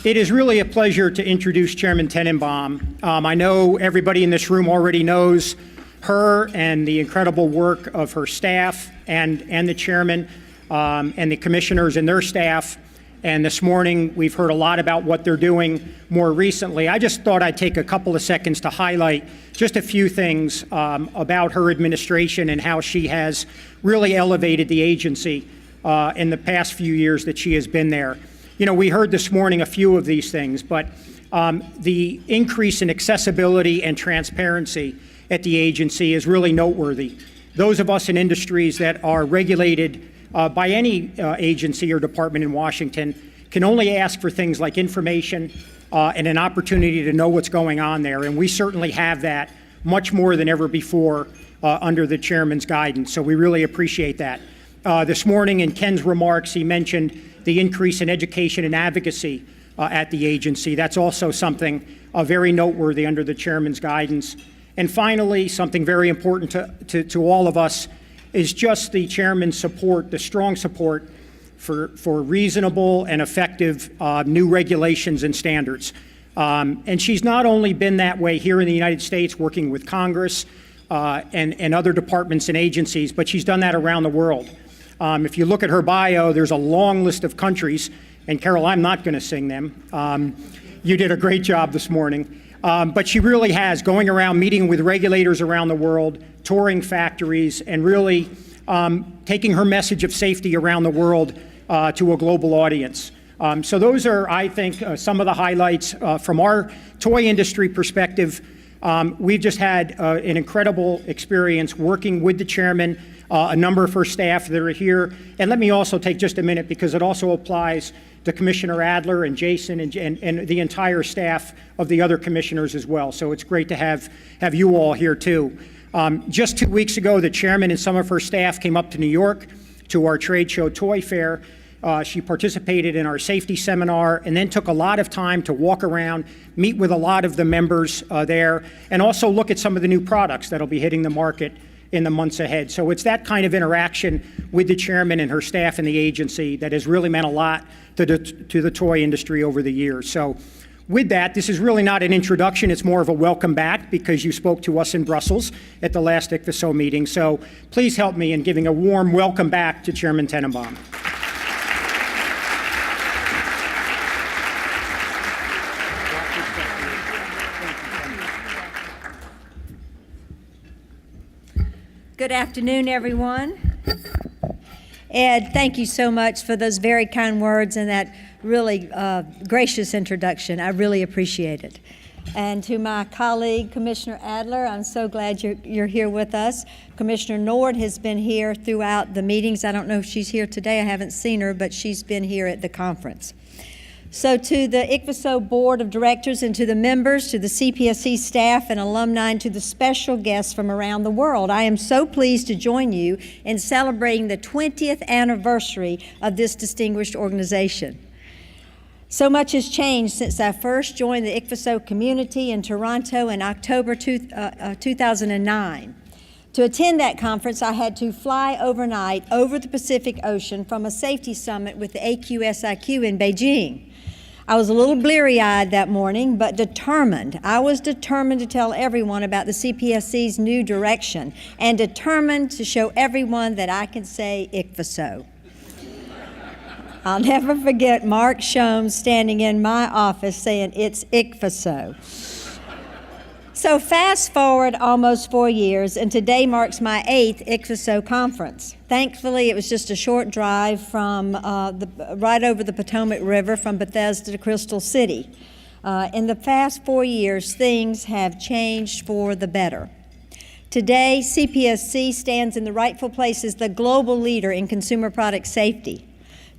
It is really a pleasure to introduce Chairman Tenenbaum. I know everybody in this room already knows her and the incredible work of her staff and the chairman and the commissioners and their staff. And this morning, we've heard a lot about what they're doing more recently. I just thought I'd take a couple of seconds to highlight just a few things about her administration and how she has really elevated the agency in the past few years that she has been there. You know, we heard this morning a few of these things, but the increase in accessibility and transparency at the agency is really noteworthy. Those of us in industries that are regulated by any agency or department in Washington can only ask for things like information and an opportunity to know what's going on there, and we certainly have that much more than ever before under the chairman's guidance, so we really appreciate that. This morning in Ken's remarks, he mentioned the increase in education and advocacy at the agency. That's also something very noteworthy under the chairman's guidance. And finally, something very important to all of us is just the chairman's support, the strong support for reasonable and effective new regulations and standards. And she's not only been that way here in the United States working with Congress and other departments and agencies, but she's done that around the world. If you look at her bio, there's a long list of countries, and Carol, I'm not going to sing them. You did a great job this morning. But she really has, going around meeting with regulators around the world, touring factories, and really taking her message of safety around the world to a global audience. So those are, I think, some of the highlights from our toy industry perspective. We've just had an incredible experience working with the chairman, a number of her staff that are here. And let me also take just a minute, because it also applies to Commissioner Adler and Jason and the entire staff of the other commissioners as well. So it's great to have you all here too. Just 2 weeks ago, the chairman and some of her staff came up to New York to our trade show Toy Fair. She participated in our safety seminar and then took a lot of time to walk around, meet with a lot of the members there, and also look at some of the new products that'll be hitting the market in the months ahead. So it's that kind of interaction with the chairman and her staff in the agency that has really meant a lot to the toy industry over the years. So with that, this is really not an introduction, it's more of a welcome back, because you spoke to us in Brussels at the last ICPHSO meeting. So please help me in giving a warm welcome back to Chairman Tenenbaum. Good afternoon, everyone. Ed, thank you so much for those very kind words and that really gracious introduction. I really appreciate it. And to my colleague, Commissioner Adler, I'm so glad you're here with us. Commissioner Nord has been here throughout the meetings. I don't know if she's here today. I haven't seen her, but she's been here at the conference. So to the ICPHSO Board of Directors and to the members, to the CPSC staff and alumni, and to the special guests from around the world, I am so pleased to join you in celebrating the 20th anniversary of this distinguished organization. So much has changed since I first joined the ICPHSO community in Toronto in October 2009. To attend that conference, I had to fly overnight over the Pacific Ocean from a safety summit with the AQSIQ in Beijing. I was a little bleary-eyed that morning, but determined. I was determined to tell everyone about the CPSC's new direction and determined to show everyone that I can say ICPHSO. I'll never forget Mark Schomes standing in my office saying, "It's ICPHSO." So fast forward almost 4 years, and today marks my 8th ICPHSO conference. Thankfully, it was just a short drive from right over the Potomac River from Bethesda to Crystal City. In the past 4 years, things have changed for the better. Today, CPSC stands in the rightful place as the global leader in consumer product safety.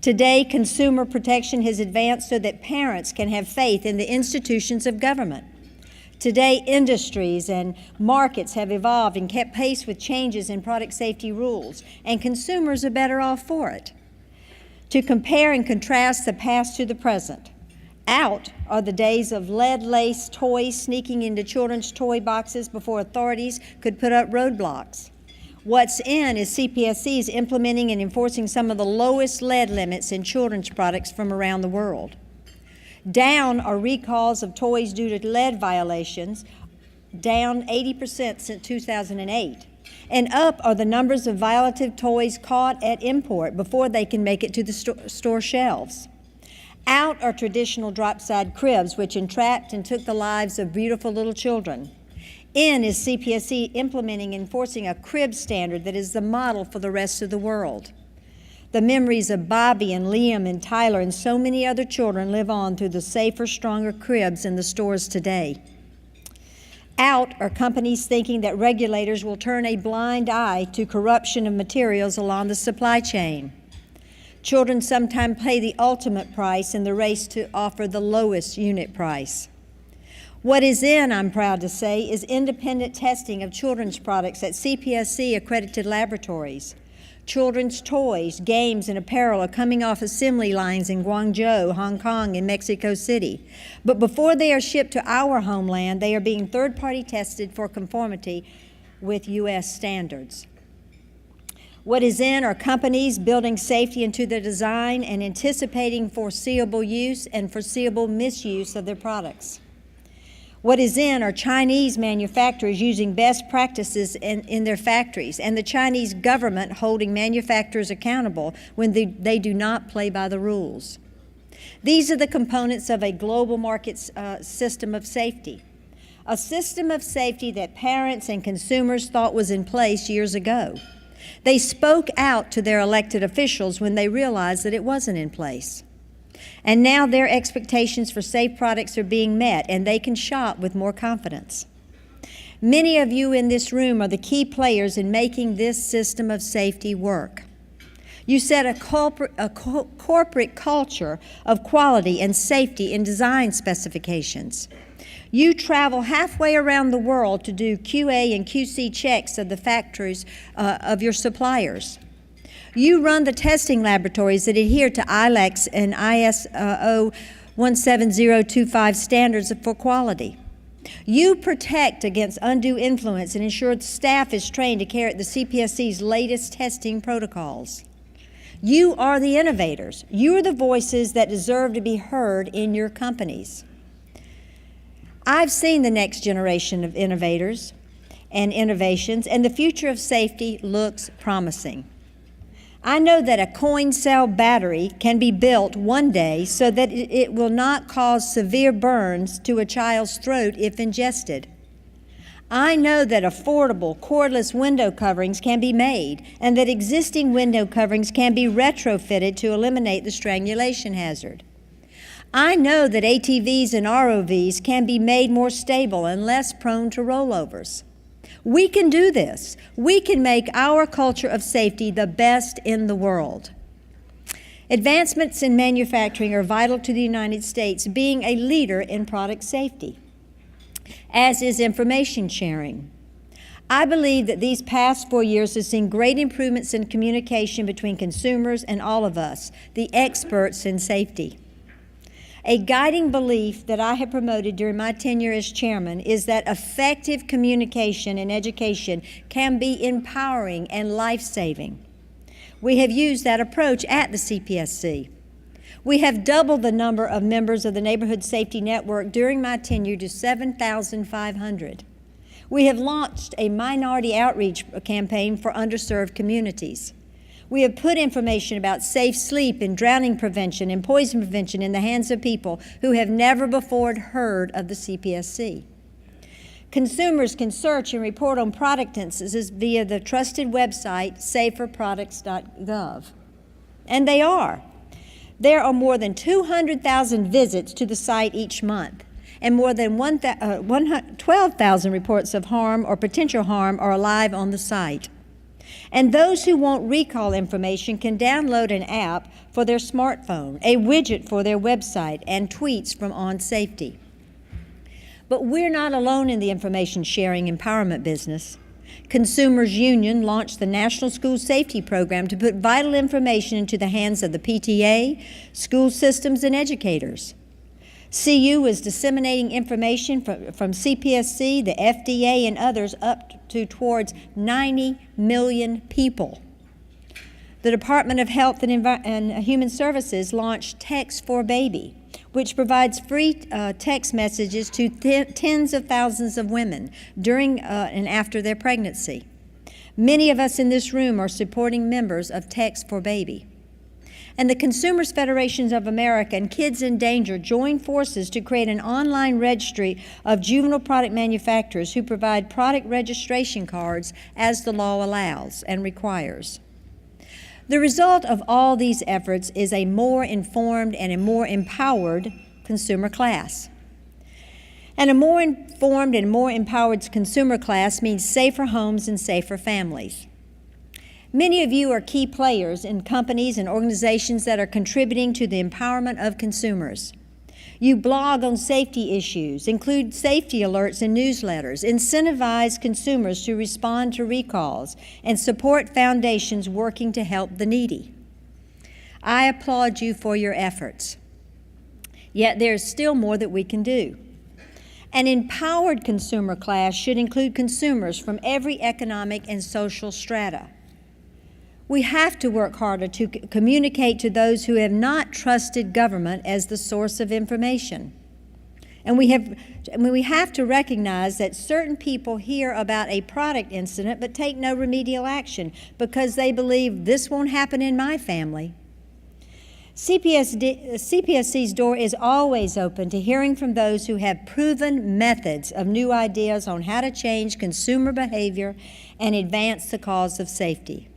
Today, consumer protection has advanced so that parents can have faith in the institutions of government. Today, industries and markets have evolved and kept pace with changes in product safety rules, and consumers are better off for it. To compare and contrast the past to the present, out are the days of lead-laced toys sneaking into children's toy boxes before authorities could put up roadblocks. What's in is CPSC's implementing and enforcing some of the lowest lead limits in children's products from around the world. Down are recalls of toys due to lead violations, down 80% since 2008. And up are the numbers of violative toys caught at import before they can make it to the store shelves. Out are traditional drop-side cribs, which entrapped and took the lives of beautiful little children. In is CPSC implementing and enforcing a crib standard that is the model for the rest of the world. The memories of Bobby and Liam and Tyler and so many other children live on through the safer, stronger cribs in the stores today. Out are companies thinking that regulators will turn a blind eye to corruption of materials along the supply chain. Children sometimes pay the ultimate price in the race to offer the lowest unit price. What is in, I'm proud to say, is independent testing of children's products at CPSC accredited laboratories. Children's toys, games, and apparel are coming off assembly lines in Guangzhou, Hong Kong, and Mexico City. But before they are shipped to our homeland, they are being third-party tested for conformity with U.S. standards. What is in are companies building safety into their design and anticipating foreseeable use and foreseeable misuse of their products. What is in are Chinese manufacturers using best practices in their factories, and the Chinese government holding manufacturers accountable when they do not play by the rules. These are the components of a global market system of safety, a system of safety that parents and consumers thought was in place years ago. They spoke out to their elected officials when they realized that it wasn't in place. And now their expectations for safe products are being met, and they can shop with more confidence. Many of you in this room are the key players in making this system of safety work. You set a corporate culture of quality and safety in design specifications. You travel halfway around the world to do QA and QC checks of the factories of your suppliers. You run the testing laboratories that adhere to ILACS and ISO 17025 standards for quality. You protect against undue influence and ensure the staff is trained to carry out the CPSC's latest testing protocols. You are the innovators. You are the voices that deserve to be heard in your companies. I've seen the next generation of innovators and innovations, and the future of safety looks promising. I know that a coin cell battery can be built one day so that it will not cause severe burns to a child's throat if ingested. I know that affordable cordless window coverings can be made and that existing window coverings can be retrofitted to eliminate the strangulation hazard. I know that ATVs and ROVs can be made more stable and less prone to rollovers. We can do this. We can make our culture of safety the best in the world. Advancements in manufacturing are vital to the United States being a leader in product safety, as is information sharing. I believe that these past 4 years have seen great improvements in communication between consumers and all of us, the experts in safety. A guiding belief that I have promoted during my tenure as chairman is that effective communication and education can be empowering and life-saving. We have used that approach at the CPSC. We have doubled the number of members of the Neighborhood Safety Network during my tenure to 7,500. We have launched a minority outreach campaign for underserved communities. We have put information about safe sleep and drowning prevention and poison prevention in the hands of people who have never before heard of the CPSC. Consumers can search and report on product instances via the trusted website saferproducts.gov. And they are. There are more than 200,000 visits to the site each month, and more than 12,000 reports of harm or potential harm are live on the site. And those who want recall information can download an app for their smartphone, a widget for their website, and tweets from On Safety. But we're not alone in the information sharing empowerment business. Consumers Union launched the National School Safety Program to put vital information into the hands of the PTA, school systems, and educators. CU is disseminating information from CPSC, the FDA, and others up to towards 90 million people. The Department of Health and Human Services launched Text for Baby, which provides free text messages to tens of thousands of women during and after their pregnancy. Many of us in this room are supporting members of Text for Baby. And the Consumers Federations of America and Kids in Danger joined forces to create an online registry of juvenile product manufacturers who provide product registration cards as the law allows and requires. The result of all these efforts is a more informed and a more empowered consumer class. And a more informed and more empowered consumer class means safer homes and safer families. Many of you are key players in companies and organizations that are contributing to the empowerment of consumers. You blog on safety issues, include safety alerts in newsletters, incentivize consumers to respond to recalls, and support foundations working to help the needy. I applaud you for your efforts. Yet there's still more that we can do. An empowered consumer class should include consumers from every economic and social strata. We have to work harder to communicate to those who have not trusted government as the source of information. And we have to recognize that certain people hear about a product incident but take no remedial action because they believe this won't happen in my family. CPSC's door is always open to hearing from those who have proven methods of new ideas on how to change consumer behavior and advance the cause of safety.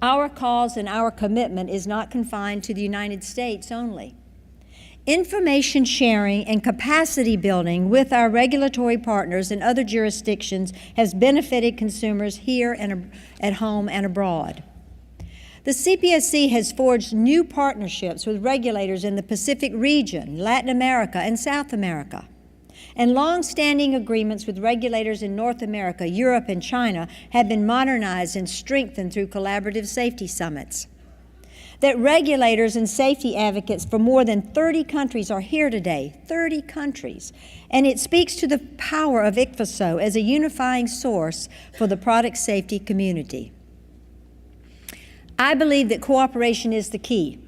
Our cause and our commitment is not confined to the United States only. Information sharing and capacity building with our regulatory partners in other jurisdictions has benefited consumers here and at home and abroad. The CPSC has forged new partnerships with regulators in the Pacific region, Latin America, and South America. And long-standing agreements with regulators in North America, Europe, and China have been modernized and strengthened through collaborative safety summits. That regulators and safety advocates for more than 30 countries are here today, 30 countries, and it speaks to the power of ICPHSO as a unifying source for the product safety community. I believe that cooperation is the key.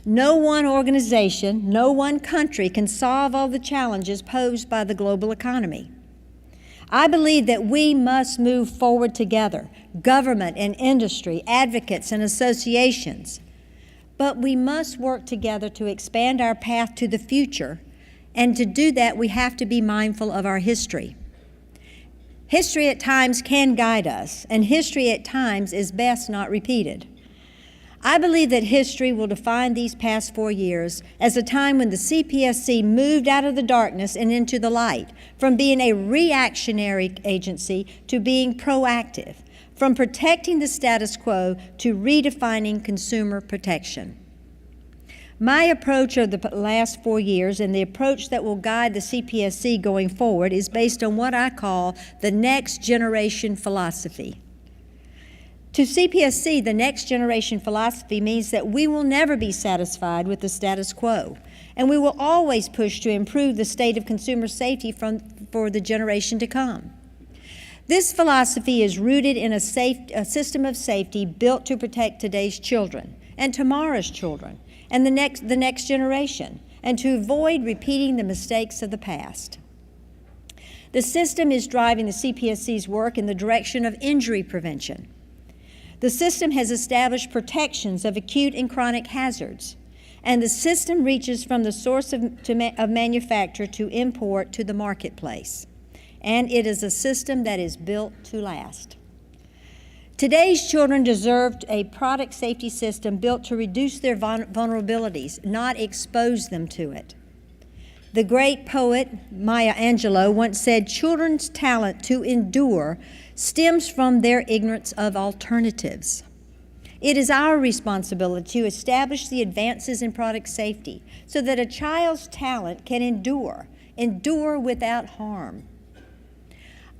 No one organization, no one country can solve all the challenges posed by the global economy. I believe that we must move forward together, government and industry, advocates and associations. But we must work together to expand our path to the future, and to do that we have to be mindful of our history. History at times can guide us, and history at times is best not repeated. I believe that history will define these past 4 years as a time when the CPSC moved out of the darkness and into the light, from being a reactionary agency to being proactive, from protecting the status quo to redefining consumer protection. My approach of the last 4 years and the approach that will guide the CPSC going forward is based on what I call the next generation philosophy. To CPSC, the next generation philosophy means that we will never be satisfied with the status quo, and we will always push to improve the state of consumer safety for the generation to come. This philosophy is rooted in a system of safety built to protect today's children and tomorrow's children and the next generation, and to avoid repeating the mistakes of the past. The system is driving the CPSC's work in the direction of injury prevention. The system has established protections of acute and chronic hazards, and the system reaches from the source of manufacture to import to the marketplace. And it is a system that is built to last. Today's children deserve a product safety system built to reduce their vulnerabilities, not expose them to it. The great poet Maya Angelou once said, "Children's talent to endure stems from their ignorance of alternatives." It is our responsibility to establish the advances in product safety so that a child's talent can endure without harm.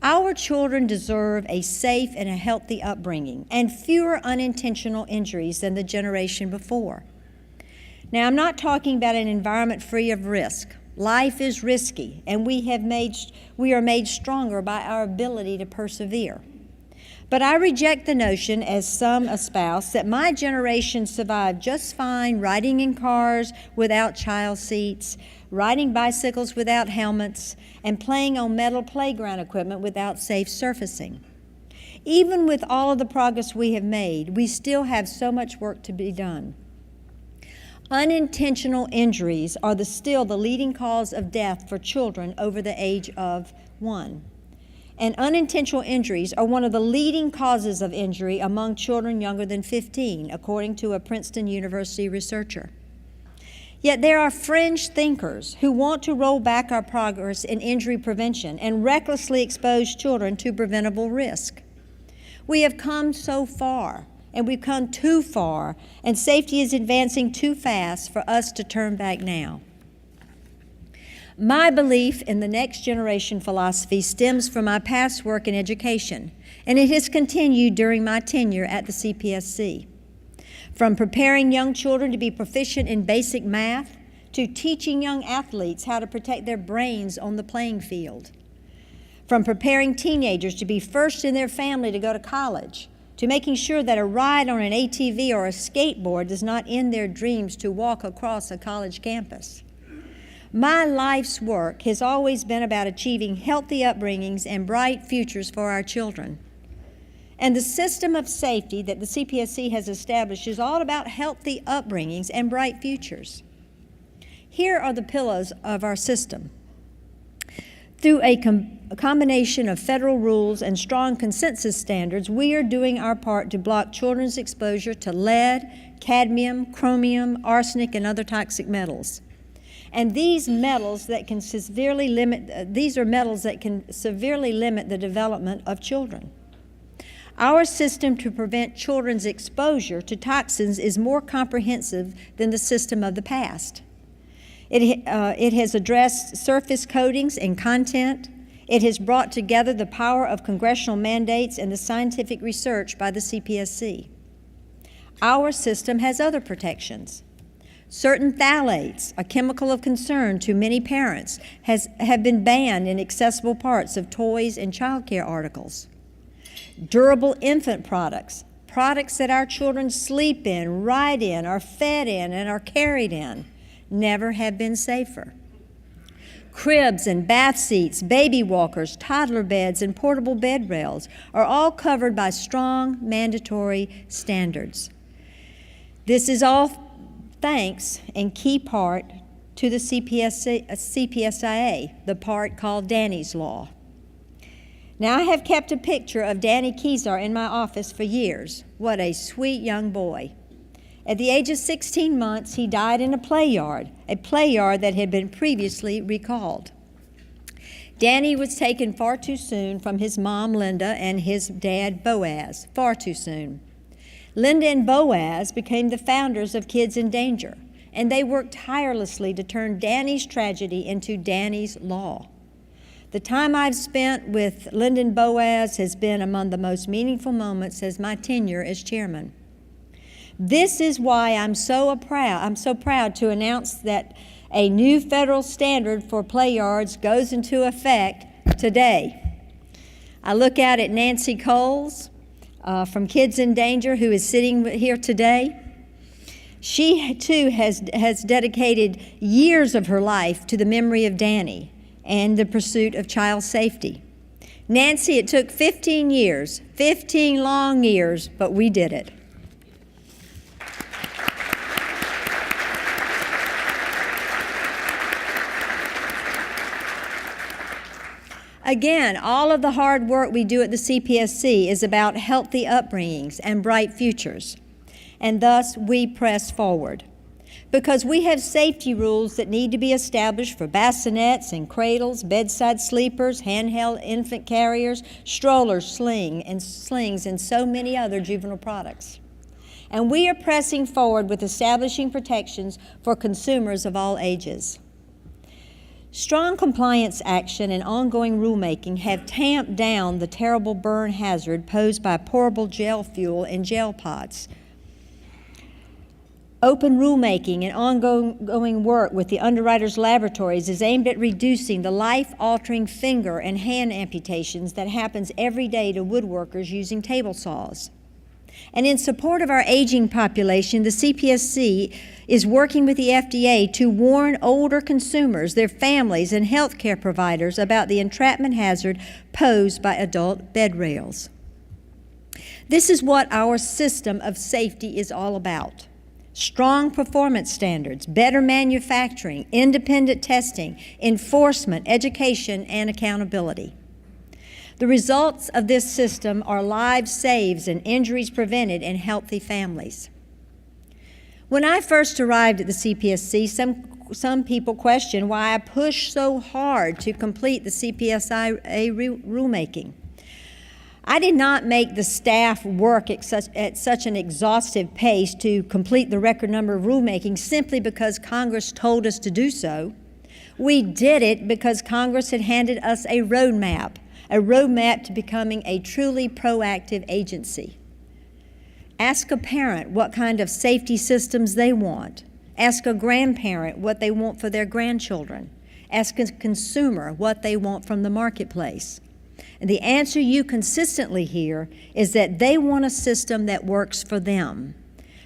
Our children deserve a safe and a healthy upbringing and fewer unintentional injuries than the generation before. Now, I'm not talking about an environment free of risk. Life is risky, and we are made stronger by our ability to persevere. But I reject the notion, as some espouse, that my generation survived just fine riding in cars without child seats, riding bicycles without helmets, and playing on metal playground equipment without safe surfacing. Even with all of the progress we have made, we still have so much work to be done. Unintentional injuries are still the leading cause of death for children over the age of 1. And unintentional injuries are one of the leading causes of injury among children younger than 15, according to a Princeton University researcher. Yet there are fringe thinkers who want to roll back our progress in injury prevention and recklessly expose children to preventable risk. We have come so far, and we've come too far, and safety is advancing too fast for us to turn back now. My belief in the next generation philosophy stems from my past work in education, and it has continued during my tenure at the CPSC. From preparing young children to be proficient in basic math, to teaching young athletes how to protect their brains on the playing field. From preparing teenagers to be first in their family to go to college, to making sure that a ride on an ATV or a skateboard does not end their dreams to walk across a college campus. My life's work has always been about achieving healthy upbringings and bright futures for our children. And the system of safety that the CPSC has established is all about healthy upbringings and bright futures. Here are the pillars of our system. Through a combination of federal rules and strong consensus standards, we are doing our part to block children's exposure to lead, cadmium, chromium, arsenic, and other toxic metals. And these are metals that can severely limit the development of children. Our system to prevent children's exposure to toxins is more comprehensive than the system of the past. It has addressed surface coatings and content. It has brought together the power of congressional mandates and the scientific research by the CPSC. Our system has other protections. Certain phthalates, a chemical of concern to many parents, have been banned in accessible parts of toys and child care articles. Durable infant products, products that our children sleep in, ride in, are fed in, and are carried in, never have been safer. Cribs and bath seats, baby walkers, toddler beds, and portable bed rails are all covered by strong mandatory standards. This is all thanks in key part to the CPSIA, the part called Danny's Law. Now, I have kept a picture of Danny Kezar in my office for years. What a sweet young boy. At the age of 16 months, he died in a play yard that had been previously recalled. Danny was taken far too soon from his mom, Linda, and his dad, Boaz, far too soon. Linda and Boaz became the founders of Kids in Danger, and they worked tirelessly to turn Danny's tragedy into Danny's Law. The time I've spent with Linda and Boaz has been among the most meaningful moments as my tenure as chairman. This is why I'm so proud to announce that a new federal standard for play yards goes into effect today. I look out at Nancy Coles from Kids in Danger, who is sitting here today. She too has dedicated years of her life to the memory of Danny and the pursuit of child safety. Nancy, it took 15 years, 15 long years, but we did it. Again, all of the hard work we do at the CPSC is about healthy upbringings and bright futures, and thus we press forward. Because we have safety rules that need to be established for bassinets and cradles, bedside sleepers, handheld infant carriers, strollers, slings, and so many other juvenile products. And we are pressing forward with establishing protections for consumers of all ages. Strong compliance action and ongoing rulemaking have tamped down the terrible burn hazard posed by pourable gel fuel in gel pots. Open rulemaking and ongoing work with the underwriters' laboratories is aimed at reducing the life-altering finger and hand amputations that happens every day to woodworkers using table saws. And in support of our aging population, the CPSC is working with the FDA to warn older consumers, their families, and healthcare providers about the entrapment hazard posed by adult bed rails. This is what our system of safety is all about. Strong performance standards, better manufacturing, independent testing, enforcement, education, and accountability. The results of this system are lives saved and injuries prevented in healthy families. When I first arrived at the CPSC, some people questioned why I pushed so hard to complete the CPSI rulemaking. I did not make the staff work at such an exhaustive pace to complete the record number of rulemakings simply because Congress told us to do so. We did it because Congress had handed us a roadmap to becoming a truly proactive agency. Ask a parent what kind of safety systems they want. Ask a grandparent what they want for their grandchildren. Ask a consumer what they want from the marketplace. And the answer you consistently hear is that they want a system that works for them,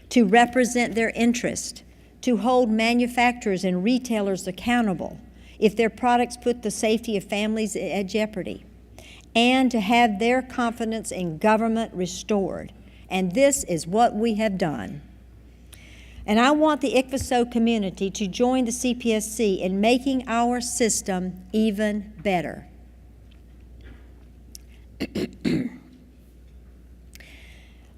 to represent their interest, to hold manufacturers and retailers accountable if their products put the safety of families at jeopardy, and to have their confidence in government restored. And this is what we have done. And I want the ICPHSO community to join the CPSC in making our system even better.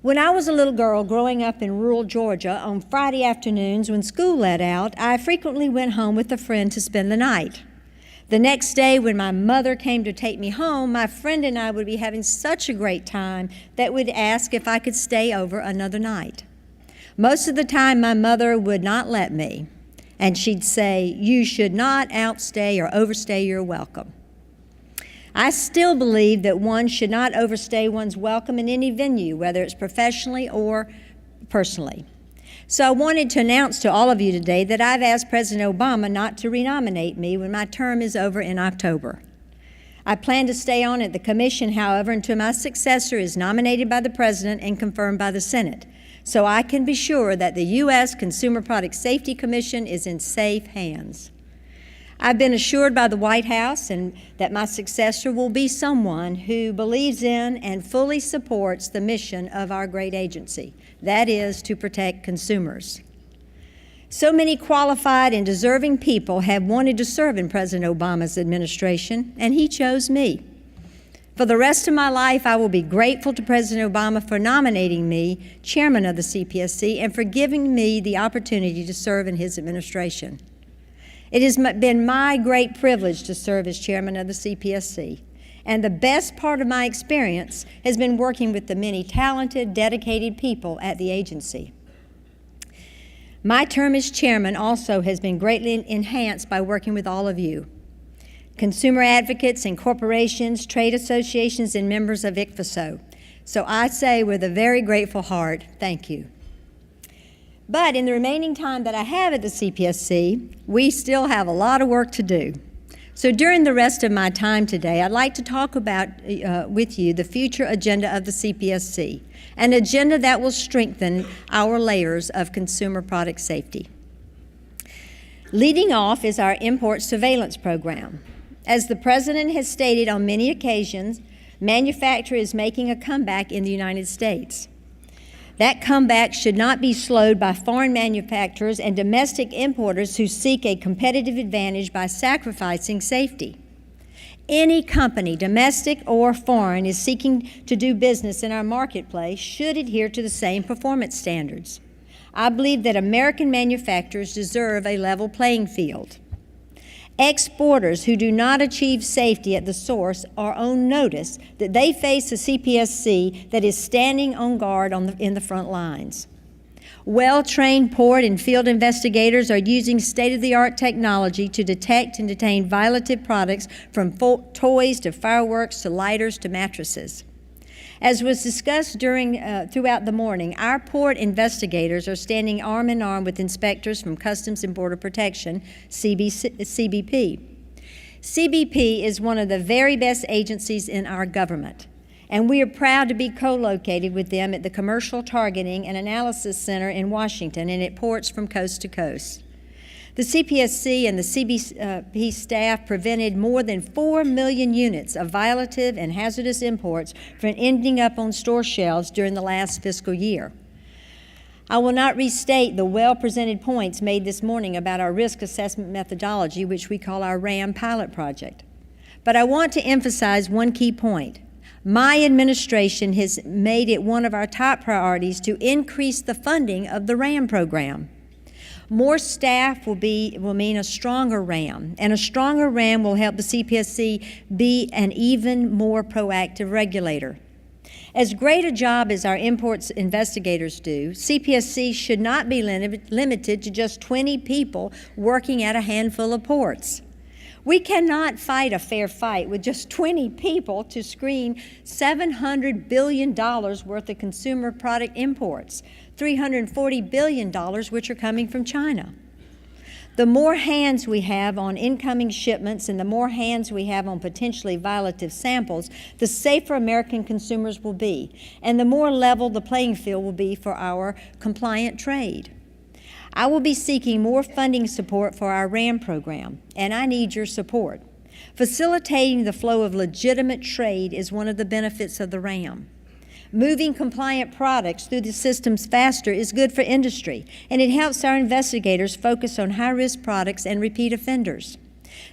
When I was a little girl growing up in rural Georgia, on Friday afternoons when school let out, I frequently went home with a friend to spend the night. The next day, when my mother came to take me home, my friend and I would be having such a great time that we'd ask if I could stay over another night. Most of the time, my mother would not let me, and she'd say, "You should not outstay or overstay your welcome." I still believe that one should not overstay one's welcome in any venue, whether it's professionally or personally. So I wanted to announce to all of you today that I've asked President Obama not to renominate me when my term is over in October. I plan to stay on at the commission, however, until my successor is nominated by the President and confirmed by the Senate, so I can be sure that the U.S. Consumer Product Safety Commission is in safe hands. I've been assured by the White House and that my successor will be someone who believes in and fully supports the mission of our great agency, that is, to protect consumers. So many qualified and deserving people have wanted to serve in President Obama's administration, and he chose me. For the rest of my life, I will be grateful to President Obama for nominating me chairman of the CPSC and for giving me the opportunity to serve in his administration. It has been my great privilege to serve as chairman of the CPSC, and the best part of my experience has been working with the many talented, dedicated people at the agency. My term as chairman also has been greatly enhanced by working with all of you, consumer advocates and corporations, trade associations, and members of ICPHSO. So I say with a very grateful heart, thank you. But in the remaining time that I have at the CPSC, we still have a lot of work to do. So during the rest of my time today, I'd like to talk about with you the future agenda of the CPSC, an agenda that will strengthen our layers of consumer product safety. Leading off is our import surveillance program. As the President has stated on many occasions, manufacturing is making a comeback in the United States. That comeback should not be slowed by foreign manufacturers and domestic importers who seek a competitive advantage by sacrificing safety. Any company, domestic or foreign, is seeking to do business in our marketplace should adhere to the same performance standards. I believe that American manufacturers deserve a level playing field. Exporters who do not achieve safety at the source are on notice that they face a CPSC that is standing on guard in the front lines. Well-trained port and field investigators are using state-of-the-art technology to detect and detain violative products from toys to fireworks to lighters to mattresses. As was discussed throughout the morning, our port investigators are standing arm in arm with inspectors from Customs and Border Protection, CBP. CBP is one of the very best agencies in our government, and we are proud to be co-located with them at the Commercial Targeting and Analysis Center in Washington and at ports from coast to coast. The CPSC and the CBP staff prevented more than 4 million units of violative and hazardous imports from ending up on store shelves during the last fiscal year. I will not restate the well-presented points made this morning about our risk assessment methodology, which we call our RAM pilot project. But I want to emphasize one key point. My administration has made it one of our top priorities to increase the funding of the RAM program. More staff will mean a stronger RAM, and a stronger RAM will help the CPSC be an even more proactive regulator. As great a job as our imports investigators do, CPSC should not be limited to just 20 people working at a handful of ports. We cannot fight a fair fight with just 20 people to screen $700 billion worth of consumer product imports, $340 billion which are coming from China. The more hands we have on incoming shipments and the more hands we have on potentially violative samples, the safer American consumers will be, and the more level the playing field will be for our compliant trade. I will be seeking more funding support for our RAM program, and I need your support. Facilitating the flow of legitimate trade is one of the benefits of the RAM. Moving compliant products through the systems faster is good for industry, and it helps our investigators focus on high-risk products and repeat offenders.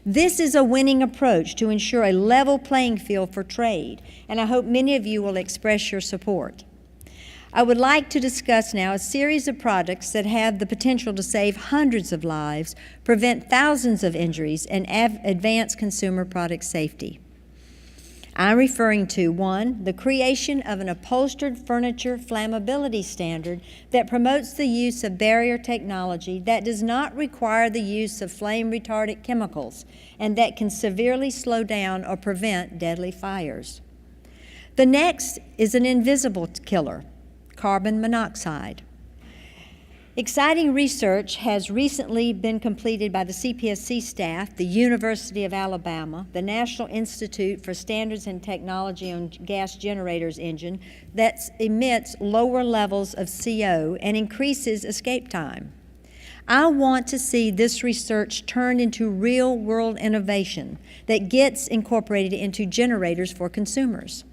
This is a winning approach to ensure a level playing field for trade, and I hope many of you will express your support. I would like to discuss now a series of products that have the potential to save hundreds of lives, prevent thousands of injuries, and advance consumer product safety. I'm referring to, 1, the creation of an upholstered furniture flammability standard that promotes the use of barrier technology that does not require the use of flame-retardant chemicals and that can severely slow down or prevent deadly fires. The next is an invisible killer, carbon monoxide. Exciting research has recently been completed by the CPSC staff, the University of Alabama, the National Institute for Standards and Technology on Gas Generators engine that emits lower levels of CO and increases escape time. I want to see this research turned into real-world innovation that gets incorporated into generators for consumers.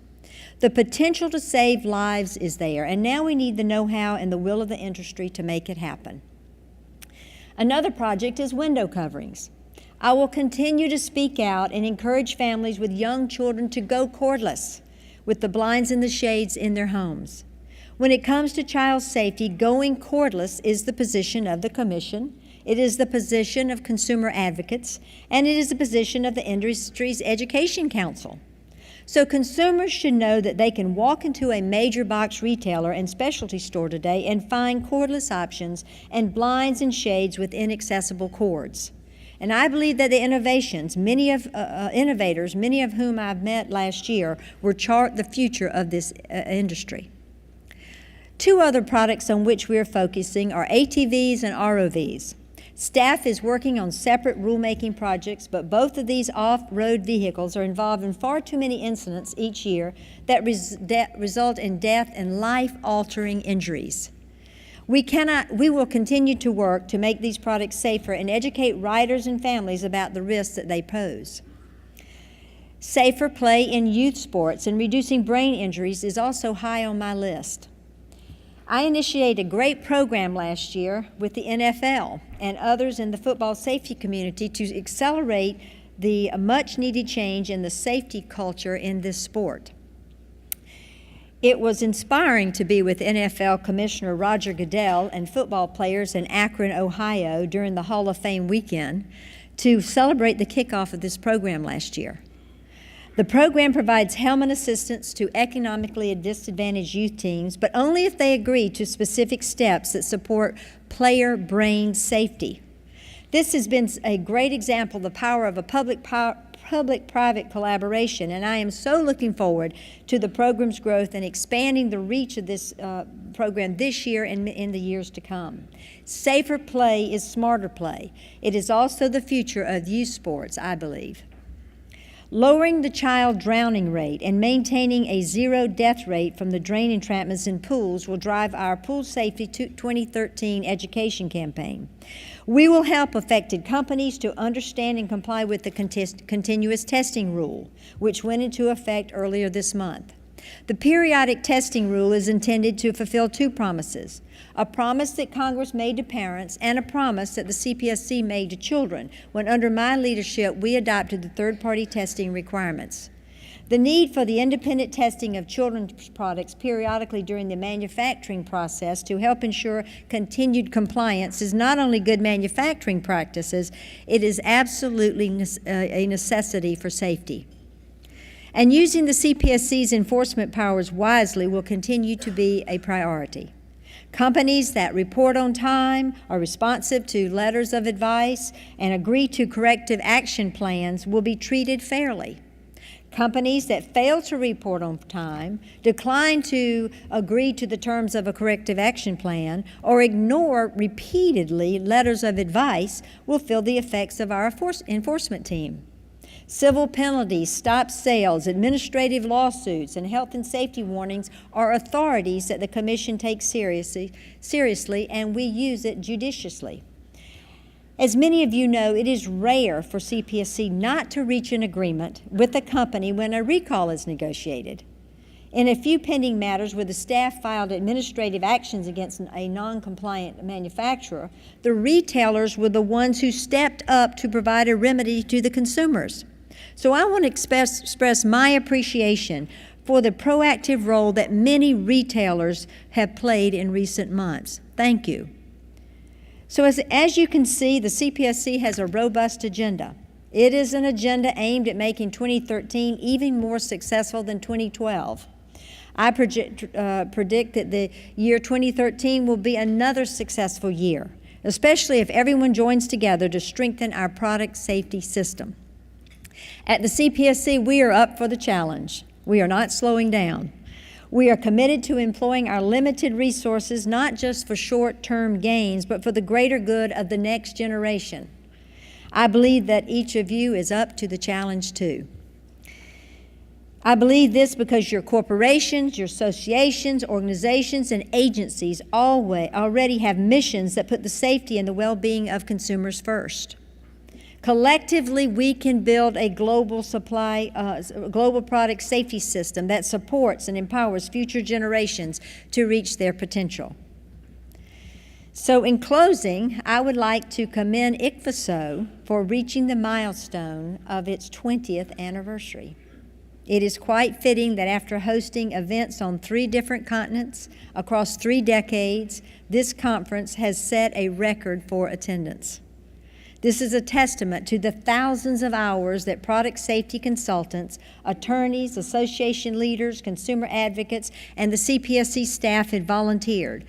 The potential to save lives is there, and now we need the know-how and the will of the industry to make it happen. Another project is window coverings. I will continue to speak out and encourage families with young children to go cordless with the blinds and the shades in their homes. When it comes to child safety, going cordless is the position of the Commission, it is the position of consumer advocates, and it is the position of the Industry's Education Council. So consumers should know that they can walk into a major box retailer and specialty store today and find cordless options and blinds and shades with inaccessible cords. And I believe that the innovators, many of whom I've met last year, will chart the future of this industry. 2 other products on which we are focusing are ATVs and ROVs. Staff is working on separate rulemaking projects, but both of these off-road vehicles are involved in far too many incidents each year that result in death and life-altering injuries. We will continue to work to make these products safer and educate riders and families about the risks that they pose. Safer play in youth sports and reducing brain injuries is also high on my list. I initiated a great program last year with the NFL and others in the football safety community to accelerate the much-needed change in the safety culture in this sport. It was inspiring to be with NFL Commissioner Roger Goodell and football players in Akron, Ohio during the Hall of Fame weekend to celebrate the kickoff of this program last year. The program provides helmet assistance to economically disadvantaged youth teams, but only if they agree to specific steps that support player brain safety. This has been a great example of the power of a public-private collaboration, and I am so looking forward to the program's growth and expanding the reach of this program this year and in the years to come. Safer play is smarter play. It is also the future of youth sports, I believe. Lowering the child drowning rate and maintaining a zero death rate from the drain entrapments in pools will drive our Pool Safety 2013 education campaign. We will help affected companies to understand and comply with the continuous testing rule, which went into effect earlier this month. The periodic testing rule is intended to fulfill two promises: a promise that Congress made to parents and a promise that the CPSC made to children when, under my leadership, we adopted the third-party testing requirements. The need for the independent testing of children's products periodically during the manufacturing process to help ensure continued compliance is not only good manufacturing practices, it is absolutely a necessity for safety. And using the CPSC's enforcement powers wisely will continue to be a priority. Companies that report on time, are responsive to letters of advice, and agree to corrective action plans will be treated fairly. Companies that fail to report on time, decline to agree to the terms of a corrective action plan, or ignore repeatedly letters of advice will feel the effects of our enforcement team. Civil penalties, stop sales, administrative lawsuits, and health and safety warnings are authorities that the Commission takes seriously, and we use it judiciously. As many of you know, it is rare for CPSC not to reach an agreement with a company when a recall is negotiated. In a few pending matters where the staff filed administrative actions against a non-compliant manufacturer, the retailers were the ones who stepped up to provide a remedy to the consumers. So I want to express my appreciation for the proactive role that many retailers have played in recent months. Thank you. So as you can see, the CPSC has a robust agenda. It is an agenda aimed at making 2013 even more successful than 2012. I predict that the year 2013 will be another successful year, especially if everyone joins together to strengthen our product safety system. At the CPSC, we are up for the challenge. We are not slowing down. We are committed to employing our limited resources not just for short-term gains, but for the greater good of the next generation. I believe that each of you is up to the challenge too. I believe this because your corporations, your associations, organizations, and agencies already have missions that put the safety and the well-being of consumers first. Collectively, we can build a global product safety system that supports and empowers future generations to reach their potential. So in closing, I would like to commend ICPHSO for reaching the milestone of its 20th anniversary. It is quite fitting that after hosting events on 3 different continents across 3 decades, this conference has set a record for attendance. This is a testament to the thousands of hours that product safety consultants, attorneys, association leaders, consumer advocates, and the CPSC staff had volunteered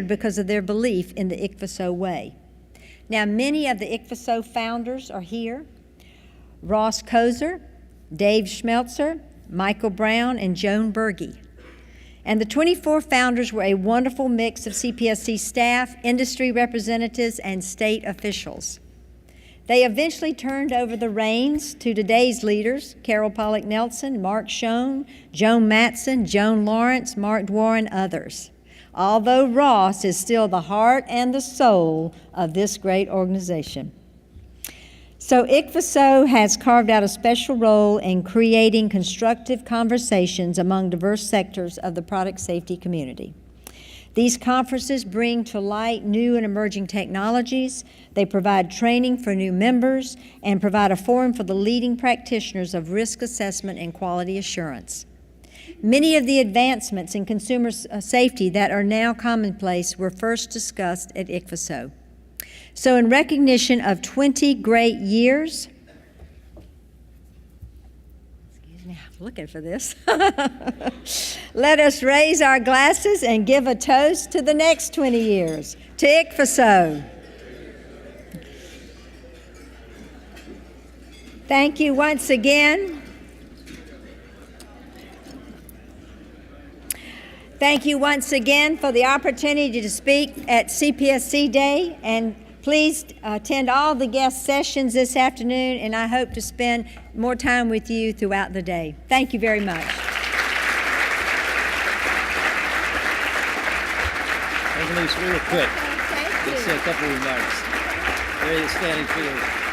because of their belief in the ICPHSO way. Now, many of the ICPHSO founders are here: Ross Kozer, Dave Schmelzer, Michael Brown, and Joan Berge. And the 24 founders were a wonderful mix of CPSC staff, industry representatives, and state officials. They eventually turned over the reins to today's leaders: Carol Pollock Nelson, Mark Schoen, Joan Matson, Joan Lawrence, Mark Dwar, and others. Although Ross is still the heart and the soul of this great organization. So ICPHSO has carved out a special role in creating constructive conversations among diverse sectors of the product safety community. These conferences bring to light new and emerging technologies. They provide training for new members and provide a forum for the leading practitioners of risk assessment and quality assurance. Many of the advancements in consumer safety that are now commonplace were first discussed at ICPHSO. So in recognition of 20 great years, excuse me, I'm looking for this. Let us raise our glasses and give a toast to the next 20 years, to ICPHSO. Thank you once again. Thank you once again for the opportunity to speak at CPSC Day, and please attend all the guest sessions this afternoon, and I hope to spend more time with you throughout the day. Thank you very much. Denise, real quick, Thank you. let's say a couple of remarks. Very standing field.